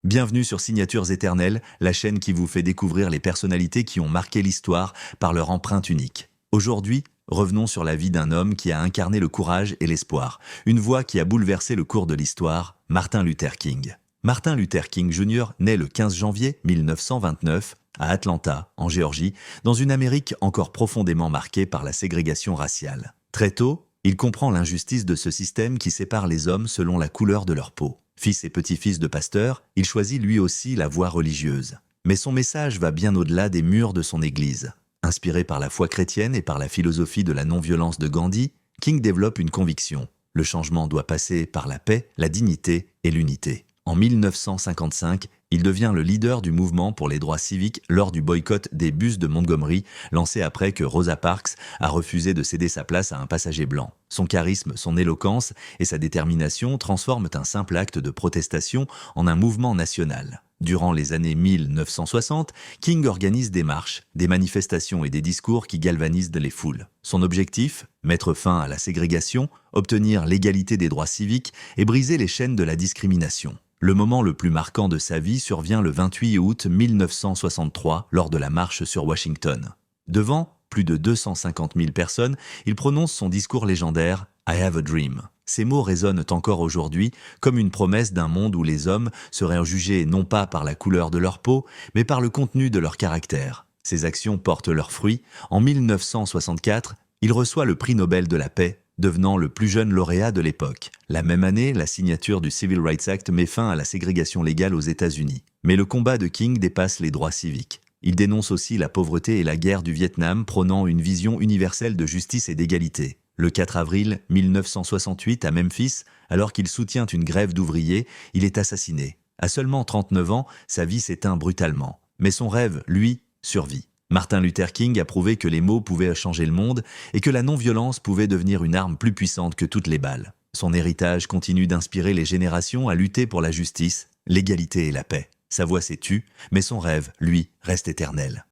Bienvenue sur Signatures éternelles, la chaîne qui vous fait découvrir les personnalités qui ont marqué l'histoire par leur empreinte unique. Aujourd'hui, revenons sur la vie d'un homme qui a incarné le courage et l'espoir, une voix qui a bouleversé le cours de l'histoire, Martin Luther King. Martin Luther King Jr. naît le 15 janvier 1929 à Atlanta, en Géorgie, dans une Amérique encore profondément marquée par la ségrégation raciale. Très tôt, il comprend l'injustice de ce système qui sépare les hommes selon la couleur de leur peau. Fils et petit-fils de pasteurs, il choisit lui aussi la voie religieuse. Mais son message va bien au-delà des murs de son église. Inspiré par la foi chrétienne et par la philosophie de la non-violence de Gandhi, King développe une conviction. Le changement doit passer par la paix, la dignité et l'unité. En 1955, il devient le leader du mouvement pour les droits civiques lors du boycott des bus de Montgomery, lancé après que Rosa Parks a refusé de céder sa place à un passager blanc. Son charisme, son éloquence et sa détermination transforment un simple acte de protestation en un mouvement national. Durant les années 1960, King organise des marches, des manifestations et des discours qui galvanisent les foules. Son objectif, mettre fin à la ségrégation, obtenir l'égalité des droits civiques et briser les chaînes de la discrimination. Le moment le plus marquant de sa vie survient le 28 août 1963 lors de la marche sur Washington. Devant plus de 250 000 personnes, il prononce son discours légendaire « I have a dream ». Ces mots résonnent encore aujourd'hui comme une promesse d'un monde où les hommes seraient jugés non pas par la couleur de leur peau, mais par le contenu de leur caractère. Ces actions portent leurs fruits. En 1964, il reçoit le prix Nobel de la paix, devenant le plus jeune lauréat de l'époque. La même année, la signature du Civil Rights Act met fin à la ségrégation légale aux États-Unis. Mais le combat de King dépasse les droits civiques. Il dénonce aussi la pauvreté et la guerre du Vietnam, prônant une vision universelle de justice et d'égalité. Le 4 avril 1968, à Memphis, alors qu'il soutient une grève d'ouvriers, il est assassiné. À seulement 39 ans, sa vie s'éteint brutalement. Mais son rêve, lui, survit. Martin Luther King a prouvé que les mots pouvaient changer le monde et que la non-violence pouvait devenir une arme plus puissante que toutes les balles. Son héritage continue d'inspirer les générations à lutter pour la justice, l'égalité et la paix. Sa voix s'est tue, mais son rêve, lui, reste éternel.